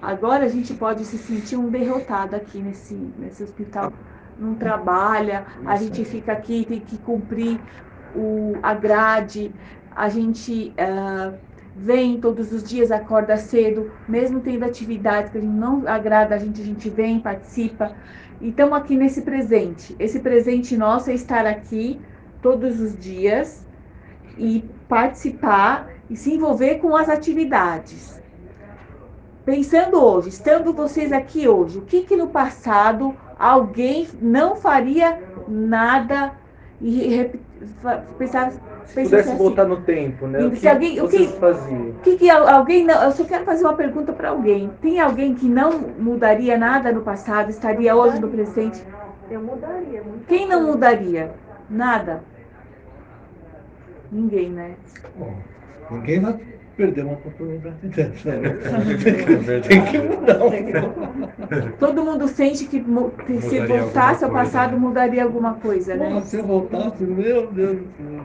Agora a gente pode se sentir um derrotado aqui nesse hospital. Não trabalha, a gente fica aqui, tem que cumprir a grade, a gente vem todos os dias, acorda cedo, mesmo tendo atividades que a gente não agrada, a gente vem, participa. E estamos aqui nesse presente. Esse presente nosso é estar aqui todos os dias e participar e se envolver com as atividades. Pensando hoje, estando vocês aqui hoje, o que no passado alguém não faria nada e pensar, se pudesse assim, voltar no tempo, né? Se alguém, vocês faziam? Alguém não, eu só quero fazer uma pergunta para alguém. Tem alguém que não mudaria nada no passado, estaria hoje no presente? Eu mudaria. Quem não mudaria? Nada. Ninguém, né? Bom, ninguém vai perder uma oportunidade dessa. Tem que mudar. Todo mundo sente que se voltasse ao passado mudaria alguma coisa, né? Se eu voltasse, meu Deus do céu.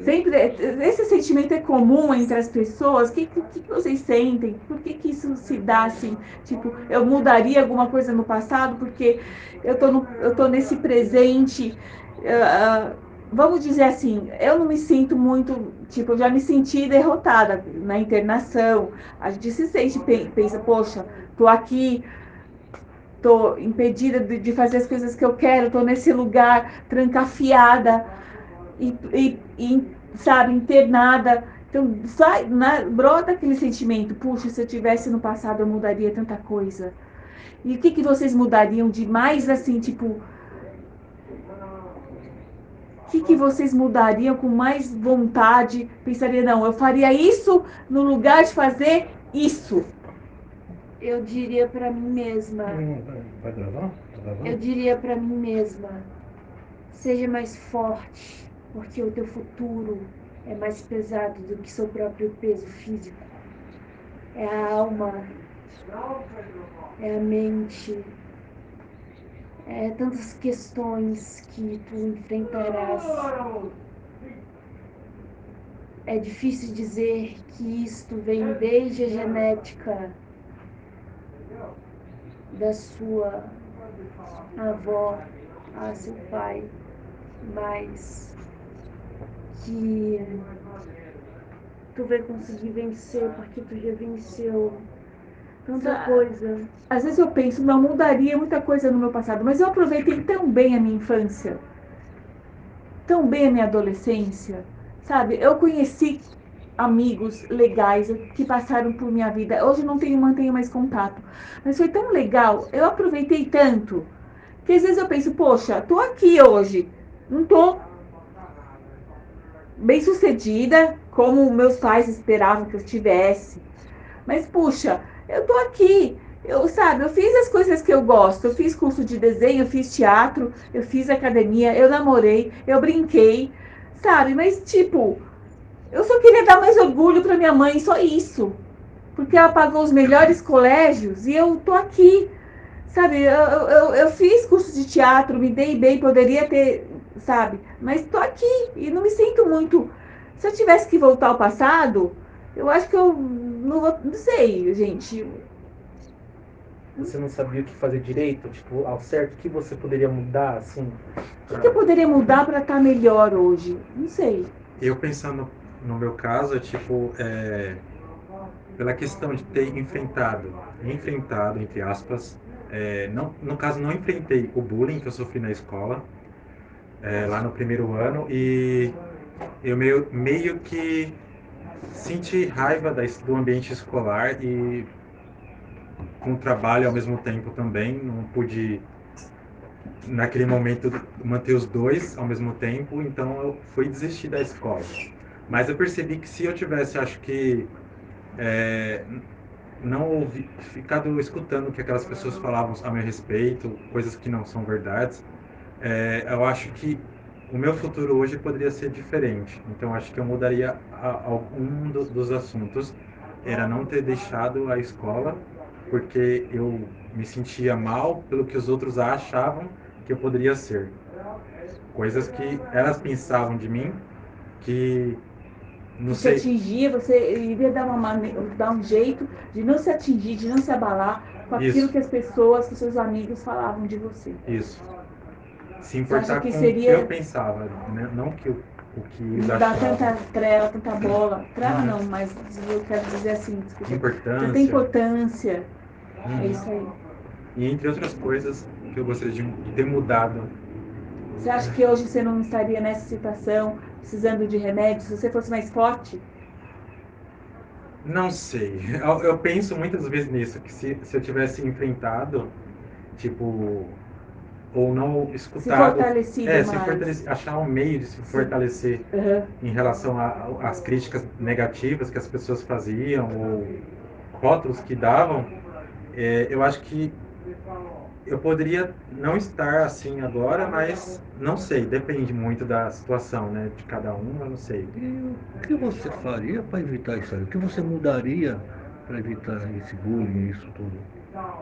Sempre, esse sentimento é comum entre as pessoas. O que vocês sentem? Por que isso se dá assim? Tipo, eu mudaria alguma coisa no passado porque eu tô nesse presente. Vamos dizer assim, eu não me sinto muito, tipo, eu já me senti derrotada na internação. A gente se sente, pensa, poxa, tô aqui, tô impedida de fazer as coisas que eu quero, tô nesse lugar trancafiada e sabe, internada. Então, brota aquele sentimento, puxa, se eu tivesse no passado eu mudaria tanta coisa. E o que vocês mudariam de mais assim, tipo, o que vocês mudariam com mais vontade? Pensaria, não, eu faria isso no lugar de fazer isso. Eu diria para mim mesma. Vai gravar? Eu diria para mim mesma: seja mais forte, porque o teu futuro é mais pesado do que seu próprio peso físico. É a alma, é a mente, é tantas questões que tu enfrentarás. É difícil dizer que isto vem desde a genética da sua avó a seu pai, mas que tu vai conseguir vencer porque tu já venceu tanta coisa. Às vezes eu penso, não mudaria muita coisa no meu passado, mas eu aproveitei tão bem a minha infância, tão bem a minha adolescência, sabe? Eu conheci amigos legais que passaram por minha vida. Hoje não mantenho mais contato, mas foi tão legal. Eu aproveitei tanto que às vezes eu penso, poxa, tô aqui hoje, não tô bem sucedida como meus pais esperavam que eu tivesse, mas puxa, eu tô aqui. Eu fiz as coisas que eu gosto. Eu fiz curso de desenho, eu fiz teatro, eu fiz academia, eu namorei, eu brinquei, sabe? Mas tipo, eu só queria dar mais orgulho para minha mãe, só isso. Porque ela pagou os melhores colégios e eu tô aqui, sabe? Eu fiz curso de teatro, me dei bem, poderia ter, sabe? Mas tô aqui e não me sinto muito. Se eu tivesse que voltar ao passado, eu acho que eu não sei, gente. Você não sabia o que fazer direito, tipo, ao certo, o que você poderia mudar, assim? O que eu poderia mudar para estar melhor hoje? Não sei. Eu pensando no meu caso, tipo, pela questão de ter enfrentado, entre aspas, não, no caso não enfrentei o bullying que eu sofri na escola, lá no primeiro ano, e eu meio que senti raiva do ambiente escolar e com o trabalho ao mesmo tempo também, não pude naquele momento manter os dois ao mesmo tempo, então eu fui desistir da escola. Mas eu percebi que se eu tivesse, acho que não ficado escutando o que aquelas pessoas falavam a meu respeito, coisas que não são verdades, eu acho que o meu futuro hoje poderia ser diferente. Então acho que eu mudaria algum dos assuntos, era não ter deixado a escola, porque eu me sentia mal pelo que os outros achavam que eu poderia ser. Coisas que elas pensavam de mim que não se sei. atingir, você iria dar um jeito de não se atingir, de não se abalar com aquilo Isso. que as pessoas, que seus amigos falavam de você. Isso. Se Você acha importar que com o que seria eu pensava, né? Não o que eles não dar achavam. tanta trela, tanta bola. Trela Uhum. não, mas eu quero dizer assim, desculpa. Importância. Tanta importância. Uhum. É isso aí. E entre outras coisas que eu gostaria de ter mudado. Você acha que hoje você não estaria nessa situação, precisando de remédio, se você fosse mais forte? Não sei. Eu penso muitas vezes nisso, que se eu tivesse enfrentado, tipo, ou não Se escutado. fortalecido Se mais. fortalecer, achar um meio de se fortalecer Uhum. em relação às críticas negativas que as pessoas faziam, ou rótulos que davam, eu acho que eu poderia não estar assim agora, mas não sei, depende muito da situação, né, de cada um, eu não sei. E o que você faria para evitar isso aí? O que você mudaria para evitar esse bullying, isso tudo?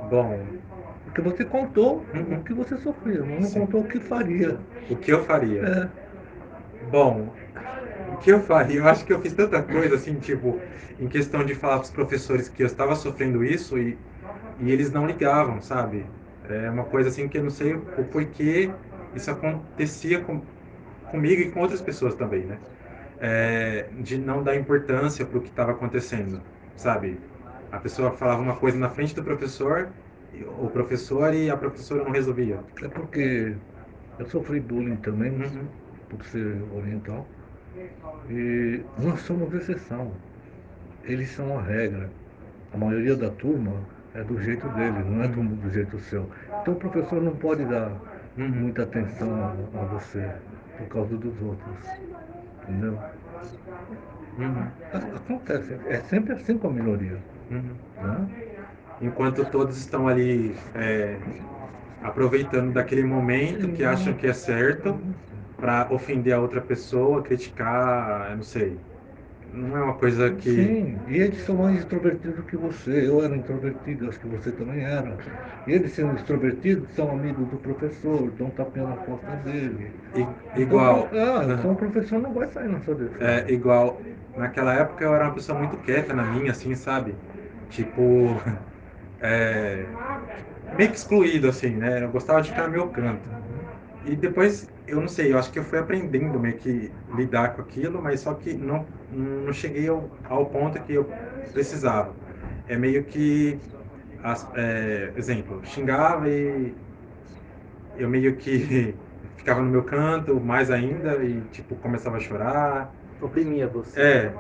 Bom, Porque você contou Uhum. o que você sofreu, mas não Sim. contou o que faria. o que eu faria? É, Bom, o que eu faria? Eu acho que eu fiz tanta coisa, assim, tipo, em questão de falar para os professores que eu estava sofrendo isso e eles não ligavam, sabe? É uma coisa assim que eu não sei o porquê isso acontecia comigo e com outras pessoas também, né? De não dar importância para o que estava acontecendo, sabe? A pessoa falava uma coisa na frente do professor, o professor e a professora não resolvia. é porque eu sofri bullying também, Uhum. por ser oriental. E nós somos exceção. Eles são a regra. A maioria da turma é do jeito dele, não é do jeito seu. Então o professor não pode dar Uhum. muita atenção a você por causa dos outros. Entendeu? Uhum. Acontece, é sempre assim com a minoria. Uhum. Né? Enquanto todos estão ali aproveitando daquele momento que acham que é certo para ofender a outra pessoa, criticar, eu não sei. Não é uma coisa que. Sim, e eles são mais extrovertidos que você. Eu era introvertido, acho que você também era. E eles sendo extrovertidos são amigos do professor, dão tapinha na costa dele. Igual. Então o professor não vai sair na sua defesa. Igual. Naquela época eu era uma pessoa muito quieta na minha, assim, sabe? Tipo. Meio que excluído, assim, né? Eu gostava de ficar no meu canto. E depois, eu não sei, eu acho que eu fui aprendendo meio que lidar com aquilo, mas só que não cheguei ao ponto que eu precisava. É meio que, exemplo, xingava e eu meio que ficava no meu canto mais ainda e, tipo, começava a chorar. Oprimia você.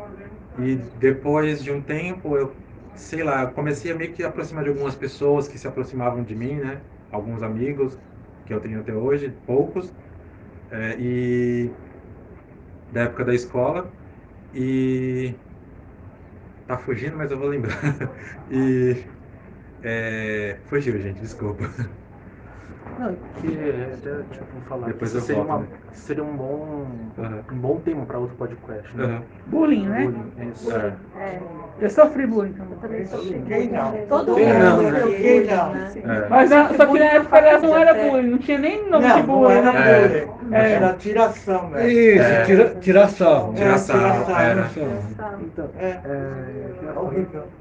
E depois de um tempo, eu, sei lá, eu comecei a meio que aproximar de algumas pessoas que se aproximavam de mim, né? Alguns amigos que eu tenho até hoje, poucos. E da época da escola e tá fugindo, mas eu vou lembrar. E fugiu, gente, desculpa. Não, que até tipo falar Depois que eu isso seria, volto, né? seria um bom, Uhum. um bom tema para outro podcast, né? Uhum. Bullying, né? Bullying, isso. Eu sofri bullying também. Quem não? Todo Quem mundo não, sofreu né? Quem bullying, não? né? Mas só que na época não era bullying, não tinha nem nome de Não, não bullying. era né? bullying. Era tiração, velho. Isso, tirar sarro. Tirar sarro, Tirar era. Então,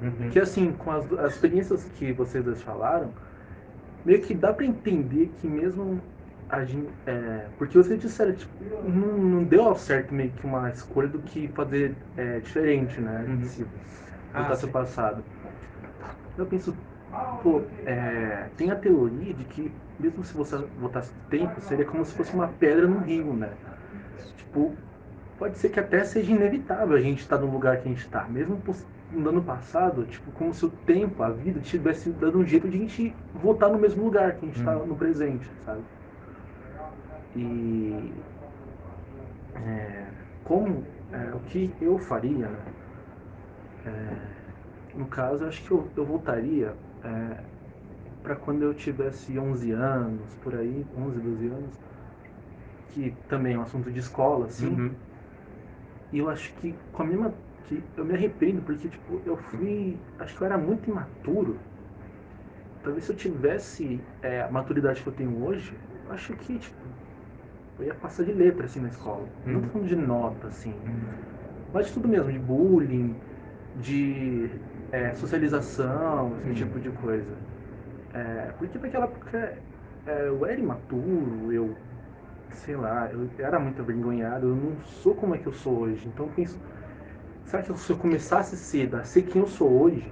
Uhum. que assim, com as experiências que vocês dois falaram, meio que dá para entender que mesmo a gente, porque vocês disseram, tipo, não deu ao certo meio que uma escolha do que fazer diferente, né? Uhum. Se voltasse ao Sim. passado. Eu penso, pô, tem a teoria de que mesmo se você voltasse no tempo, seria como se fosse uma pedra no rio, né? Tipo, pode ser que até seja inevitável a gente estar no lugar que a gente está, mesmo no ano passado, tipo, como se o tempo, a vida, tivesse dando um jeito de a gente voltar no mesmo lugar que a gente está no presente, sabe? E o que eu faria, né? No caso, eu acho que eu voltaria para quando eu tivesse 11 anos, por aí, 11, 12 anos, que também é um assunto de escola, assim. Uhum. E eu acho que com a mesma que eu me arrependo porque tipo acho que eu era muito imaturo. Talvez se eu tivesse a maturidade que eu tenho hoje, eu acho que tipo eu ia passar de letra assim na escola. Não tô falando de nota assim, Mas de tudo mesmo, de bullying, de socialização, esse tipo de coisa. Porque naquela época eu era imaturo, sei lá, eu era muito avergonhado, eu não sou como é que eu sou hoje. Então eu penso, será que se eu começasse cedo a ser quem eu sou hoje,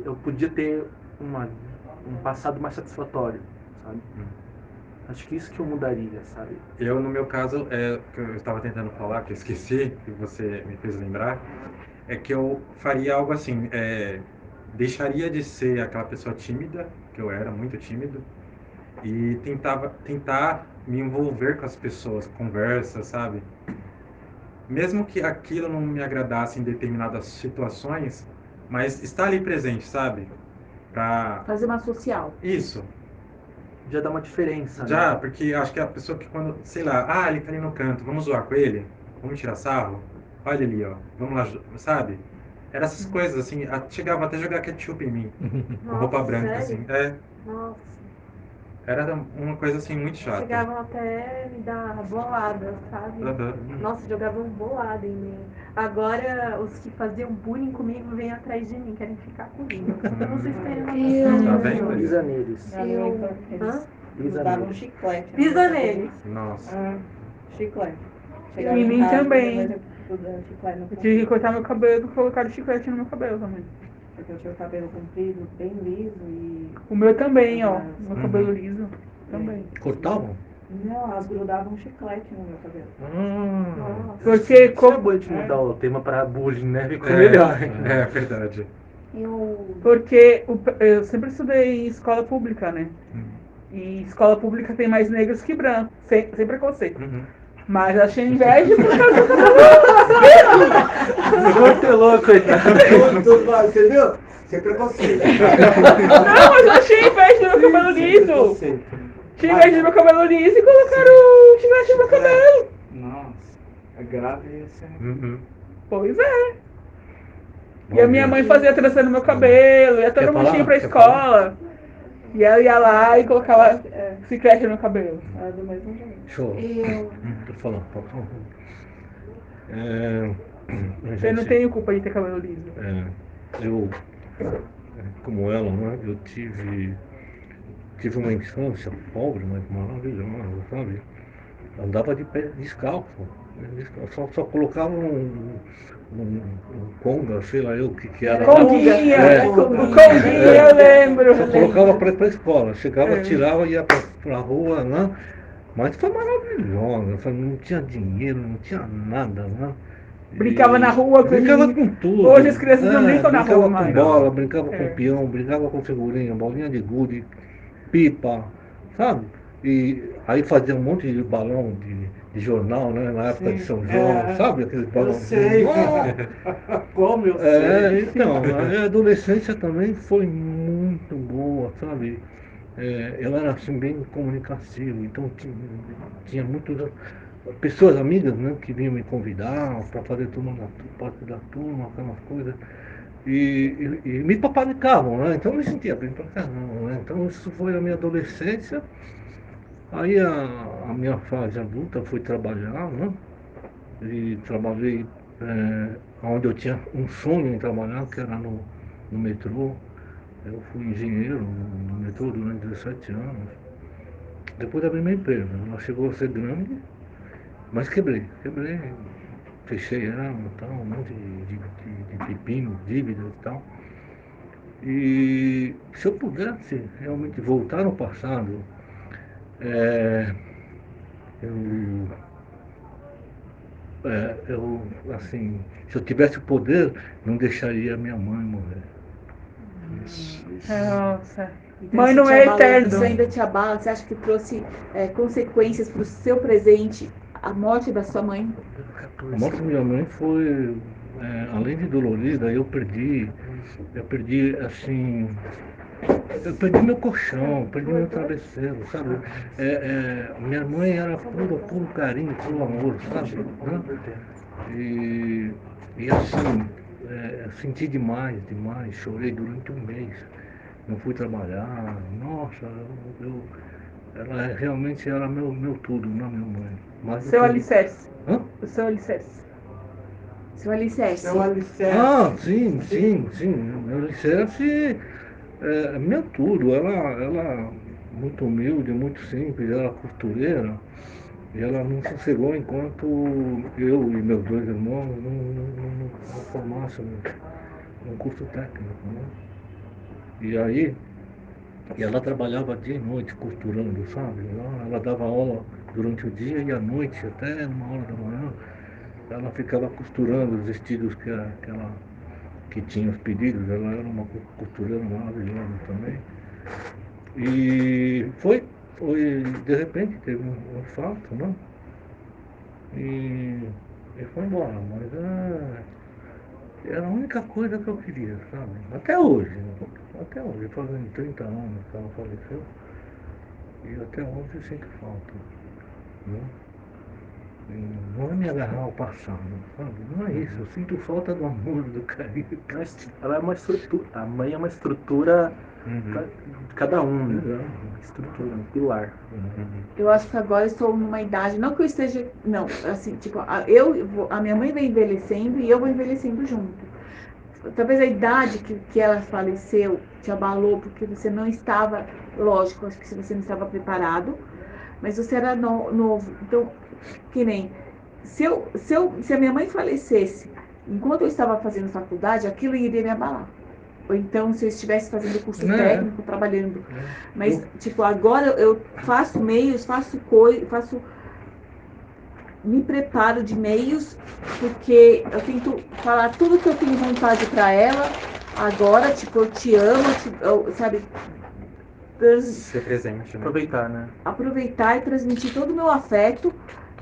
eu podia ter um passado mais satisfatório, sabe? Acho que isso que eu mudaria, sabe? Eu, no meu caso, que eu estava tentando falar, que eu esqueci, que você me fez lembrar, é que eu faria algo assim, deixaria de ser aquela pessoa tímida, que eu era muito tímido, e tentar me envolver com as pessoas, conversa, sabe? Mesmo que aquilo não me agradasse em determinadas situações, mas estar ali presente, sabe? Pra... Fazer uma social. Isso. Já dá uma diferença, Já, né? porque acho que a pessoa que quando, sei lá, ele tá ali no canto, vamos zoar com ele? Vamos tirar sarro? Olha ali, ó, vamos lá, sabe? Era essas coisas, assim, chegava até a jogar ketchup em mim, com roupa branca, assim. Nossa, Era uma coisa, assim, muito chata. chegavam até me dar bolada, sabe? Aham. Nossa, jogavam bolada em mim. Agora, os que faziam bullying comigo vêm atrás de mim, querem ficar comigo. Eu não sei se tem uma Tá vendo? Pisa neles. Hã? Pisa Davam neles. chiclete. Pisa neles. Nossa. Chiclete. Em mim também. Chiclete no Eu tive que cortar meu cabelo e colocar chiclete no meu cabelo também. porque eu tinha o cabelo comprido, bem liso e... O meu também, ó. Meu cabelo liso também. Cortavam? Não, elas grudavam chiclete no meu cabelo. Porque Isso é bom a gente mudar o tema para bullying, né? Ficou melhor. É verdade. Porque eu sempre estudei em escola pública, né? E escola pública tem mais negros que brancos, sem preconceito. Mas eu achei inveja por causa Martelou, coitado. Entendeu? Sem preconceito. Não, mas eu achei inveja do meu cabelo liso. Tinha inveja do meu cabelo liso e colocaram chiclete no meu cabelo. Nossa, é grave isso. Pois é. E a minha mãe fazia trança no meu cabelo, ia todo mundo ia pra escola. E ela ia lá e colocava chiclete no meu cabelo. Era do mesmo jeito. Show. Tô falando, pode falar. Eu não tenho culpa de ter cabelo liso. Eu, como ela, né, eu tive uma infância pobre, mas maravilhosa, sabe? Andava de pé descalço. Só colocava um conga, sei lá eu o que era. Conguinha, o conguinha, eu lembro. Só colocava para ir para a escola. Chegava, tirava, ia para a rua, né? Mas foi maravilhosa. Não tinha dinheiro, não tinha nada, né? Brincava na rua, brincava com tudo. Hoje as crianças não brincam na rua mais. Brincava com bola, brincava com peão, brincava com figurinha, bolinha de gude, pipa, sabe? E aí fazia um monte de balão de jornal, né? Na época de São João, sabe? Aqueles balões. Eu sei. Como eu sei. Então, a adolescência também foi muito boa, sabe? Eu era assim bem comunicativo, então tinha muitas pessoas amigas, né, que vinham me convidar para fazer parte da turma, aquelas coisas. E me paparicavam, né? Então eu me sentia bem pra caramba, né? Então isso foi a minha adolescência. Aí a minha fase adulta fui trabalhar, né? E trabalhei onde eu tinha um sonho em trabalhar, que era no metrô. Eu fui engenheiro no metrô durante 17 anos. Depois abri minha empresa. Ela chegou a ser grande, mas quebrei. Fechei ela e tal, um monte de pepino, dívidas e tal. E se eu pudesse realmente voltar no passado, assim, se eu tivesse o poder, não deixaria minha mãe morrer. Nossa. Então, Mãe isso não te é abala- eterno. Isso ainda te abala? Você acha que trouxe consequências para o seu presente, a morte da sua mãe? A morte da minha mãe foi, além de dolorida, eu perdi assim, eu perdi meu colchão, perdi meu travesseiro, sabe? Minha mãe era puro carinho, puro amor, sabe? Né? E assim, senti demais, chorei durante um mês. Não fui trabalhar, nossa, ela realmente era meu tudo, não minha mãe. Seu alicerce. Hã? O seu alicerce. Seu alicerce. É o alicerce. Ah, sim. Meu alicerce é meu tudo. Ela muito humilde, muito simples, ela é costureira. E ela não sossegou enquanto eu e meus dois irmãos não formássemos um curso técnico, né? E aí, ela trabalhava dia e noite costurando, sabe? Ela dava aula durante o dia e à noite, até 1 hora da manhã, ela ficava costurando os vestidos que tinha os pedidos. Ela era uma costureira maravilhosa também. E de repente teve um infarto, né? E foi embora, mas era a única coisa que eu queria, sabe? Até hoje, fazendo 30 anos que ela faleceu, e até hoje sinto falta, né? E não é me agarrar ao passado, sabe? Não é isso, eu sinto falta do amor, do carinho. Mas ela é uma estrutura, a mãe é uma estrutura de cada um, né? Uma estrutura, um pilar. Eu acho que agora estou numa idade, não que eu esteja, não, assim, tipo, a minha mãe vai envelhecendo e eu vou envelhecendo junto. Talvez a idade que ela faleceu te abalou, porque você não estava, lógico, acho que se você não estava preparado, mas você era novo. Então, que nem, se a minha mãe falecesse enquanto eu estava fazendo faculdade, aquilo iria me abalar. Ou então, se eu estivesse fazendo curso técnico, trabalhando. Mas, tipo, agora eu faço meios, me preparo de meios, porque eu tento falar tudo que eu tenho vontade para ela. Agora, tipo, eu te amo, sabe? Ser presente, né? Aproveitar, né? Aproveitar e transmitir todo o meu afeto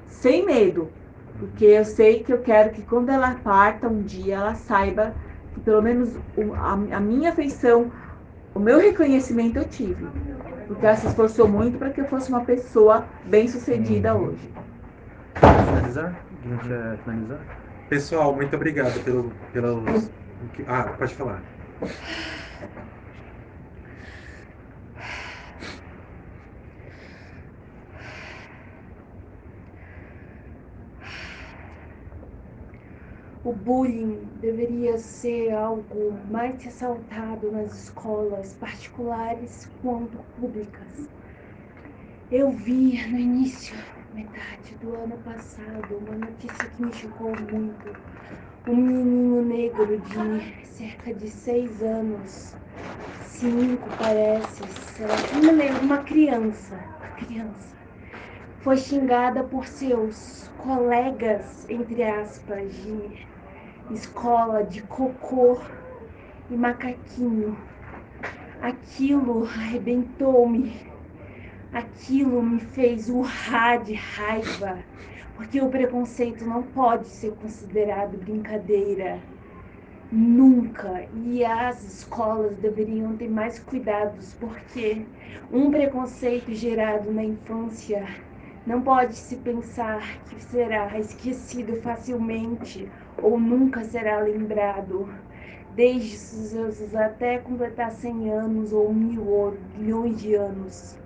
sem medo. Porque eu sei que eu quero que quando ela parta um dia, ela saiba que pelo menos a minha afeição, o meu reconhecimento eu tive. Porque ela se esforçou muito para que eu fosse uma pessoa bem-sucedida hoje. Finalizar? A gente quer finalizar? Pessoal, muito obrigado pelos... Ah, pode falar. O bullying deveria ser algo mais ressaltado nas escolas particulares quanto públicas. Eu vi no início, metade do ano passado, uma notícia que me chocou muito. Um menino negro de cerca de 6 anos, 5 parece, não me lembro, uma criança, foi xingada por seus colegas, entre aspas, de escola, de cocô e macaquinho. Aquilo arrebentou-me, aquilo me fez urrar de raiva, porque o preconceito não pode ser considerado brincadeira, nunca. E as escolas deveriam ter mais cuidados, porque um preconceito gerado na infância não pode se pensar que será esquecido facilmente ou nunca será lembrado, desde seus até completar 100 anos ou 1000 ou milhões de anos.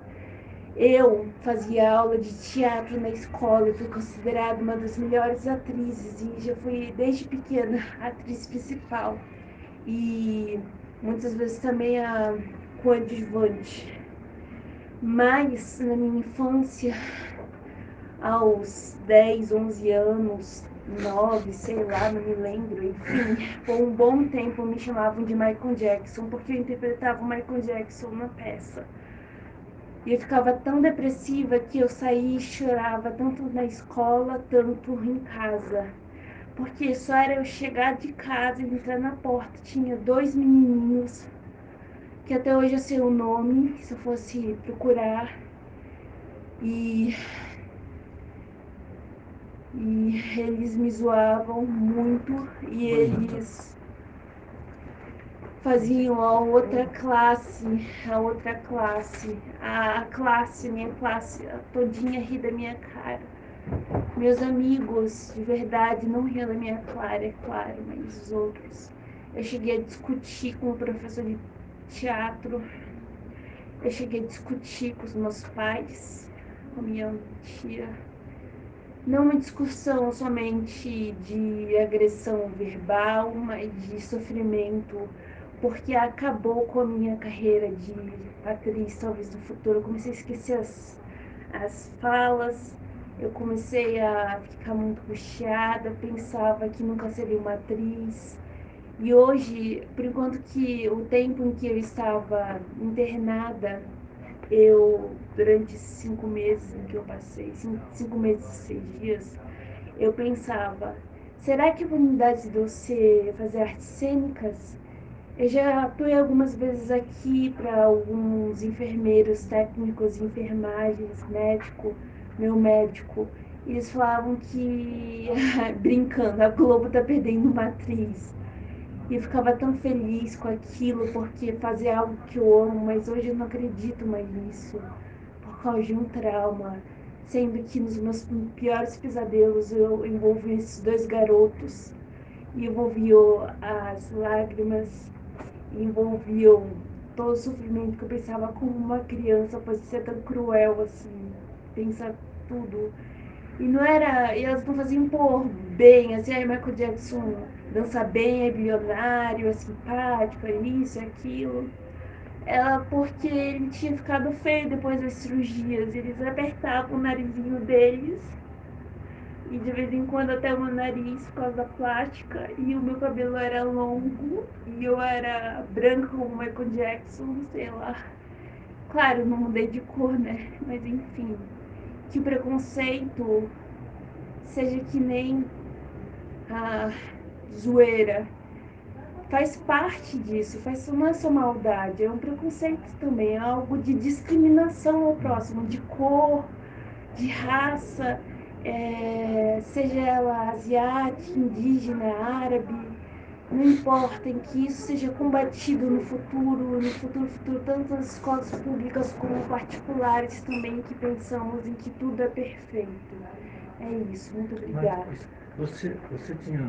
Eu fazia aula de teatro na escola, fui considerada uma das melhores atrizes e já fui desde pequena atriz principal e muitas vezes também a coadjuvante. Mas na minha infância, aos 10, 11 anos, 9, sei lá, não me lembro, enfim, por um bom tempo me chamavam de Michael Jackson, porque eu interpretava o Michael Jackson na peça. E eu ficava tão depressiva que eu saía e chorava, tanto na escola, tanto em casa. Porque só era eu chegar de casa e entrar na porta, tinha 2 menininhos, que até hoje eu sei o nome, se eu fosse procurar. E eles me zoavam muito e eles faziam a minha classe todinha rir da minha cara. Meus amigos, de verdade, não riam da minha cara, é claro, mas os outros. Eu cheguei a discutir com o professor de teatro, eu cheguei a discutir com os meus pais, com minha tia. não uma discussão somente de agressão verbal, mas de sofrimento, porque acabou com a minha carreira de atriz, talvez no futuro. Eu comecei a esquecer as falas, eu comecei a ficar muito angustiada, pensava que nunca seria uma atriz. E hoje, por enquanto que o tempo em que eu estava internada, durante 5 meses em que eu passei, 5 meses e 6 dias, eu pensava, será que a oportunidade de eu fazer artes cênicas? Eu já atuei algumas vezes aqui para alguns enfermeiros, técnicos, enfermagens, meu médico. E eles falavam que, brincando, a Globo tá perdendo uma atriz. E eu ficava tão feliz com aquilo, porque fazer algo que eu amo, mas hoje eu não acredito mais nisso, por causa de um trauma. Sendo que nos meus piores pesadelos eu envolvi esses 2 garotos, e envolviam as lágrimas, e envolviam todo o sofrimento que eu pensava como uma criança, pode ser tão cruel assim, pensar tudo. E não era, e elas não faziam por bem, assim, aí Michael Jackson dança bem, é bilionário, é simpático, é isso, é aquilo. Ela, porque ele tinha ficado feio depois das cirurgias, eles apertavam o narizinho deles, e de vez em quando até o meu nariz por causa da plástica, e o meu cabelo era longo, e eu era branca como o Michael Jackson, sei lá. Claro, não mudei de cor, né? Mas enfim, que o preconceito seja que nem a zoeira. Faz parte disso, não é só maldade, é um preconceito também, é algo de discriminação ao próximo, de cor, de raça, seja ela asiática, indígena, árabe, não importa, em que isso seja combatido no futuro, tanto nas escolas públicas como particulares também, que pensamos em que tudo é perfeito. É isso, muito obrigada. Mas você tinha...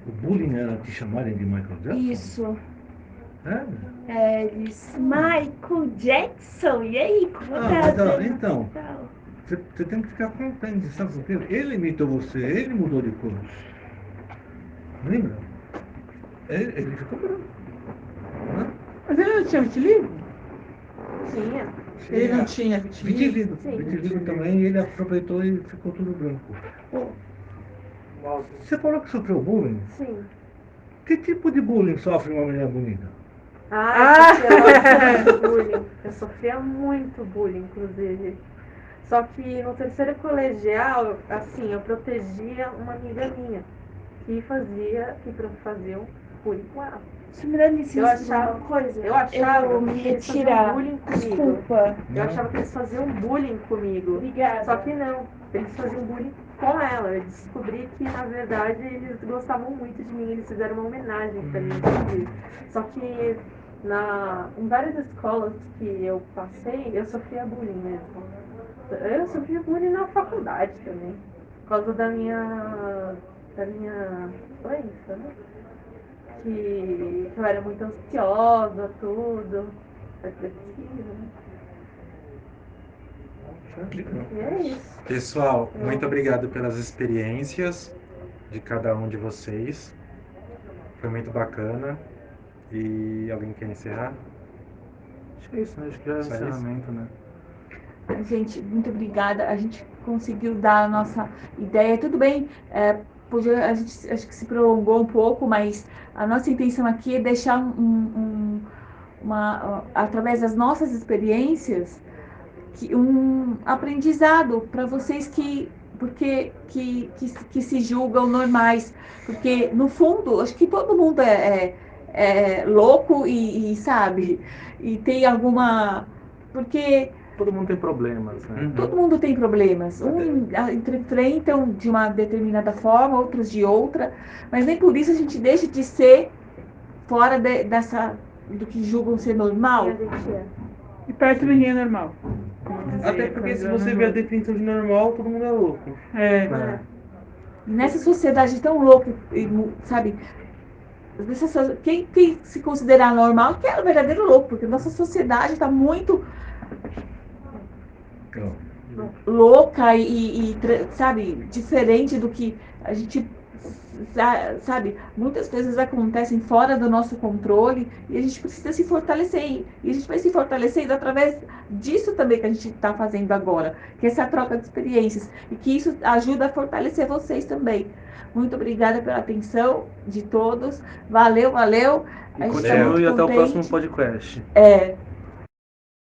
O bullying era te chamarem de Michael Jackson? Isso. É? Michael Jackson, e aí, como tá? Então, você tem que ficar contente, sabe por quê? Ele imitou você, ele mudou de cor. Lembra? Ele ficou branco. Né? Mas ele não tinha vitiligo? Tinha. Ele não tinha vitiligo? Vitiligo também, e ele aproveitou e ficou tudo branco. Você falou que sofreu bullying? Sim. Que tipo de bullying sofre uma mulher bonita? Eu sofria muito bullying, inclusive. Só que no terceiro colegial, assim, eu protegia uma amiga minha que fazia um bullying com ela. Você me dá licença Eu achava- uma coisa? Eu achava vou me que eles faziam retirar. bullying comigo. Desculpa. Eu achava que eles faziam bullying comigo. Obrigada. Só que não, eles faziam bullying com ela. Eu descobri que, na verdade, eles gostavam muito de mim, eles fizeram uma homenagem pra mim. Inclusive. Só que em várias escolas que eu passei, eu sofria bullying mesmo. Eu sofria bullying na faculdade também, por causa da minha doença, né? Que eu era muito ansiosa, tudo, depressiva, né? E é isso. Pessoal, muito obrigado pelas experiências de cada um de vocês. Foi muito bacana. E alguém quer encerrar? Acho que é isso, né? Acho que já é o Só isso? encerramento, né? Gente, muito obrigada. A gente conseguiu dar a nossa ideia. Tudo bem, a gente acho que se prolongou um pouco, mas a nossa intenção aqui é deixar através das nossas experiências, um aprendizado para vocês que se julgam normais. Porque, no fundo, acho que todo mundo é louco e sabe, e tem alguma... Porque Todo mundo tem problemas, né? todo mundo tem problemas. Enfrentam de uma determinada forma, outros de outra, mas nem por isso a gente deixa de ser fora do que julgam ser normal. E a gente é. E perto ninguém é normal. Até porque se você vê a definição de normal, todo mundo é louco. É. Nessa sociedade tão louca, sabe? Quem se considerar normal, que é o verdadeiro louco, porque nossa sociedade está muito... louca sabe, diferente do que a gente sabe, muitas coisas acontecem fora do nosso controle e a gente precisa se fortalecer. E a gente vai se fortalecendo através disso também que a gente está fazendo agora, que é essa troca de experiências. E que isso ajuda a fortalecer vocês também. Muito obrigada pela atenção de todos. Valeu, valeu. E continue até o próximo podcast.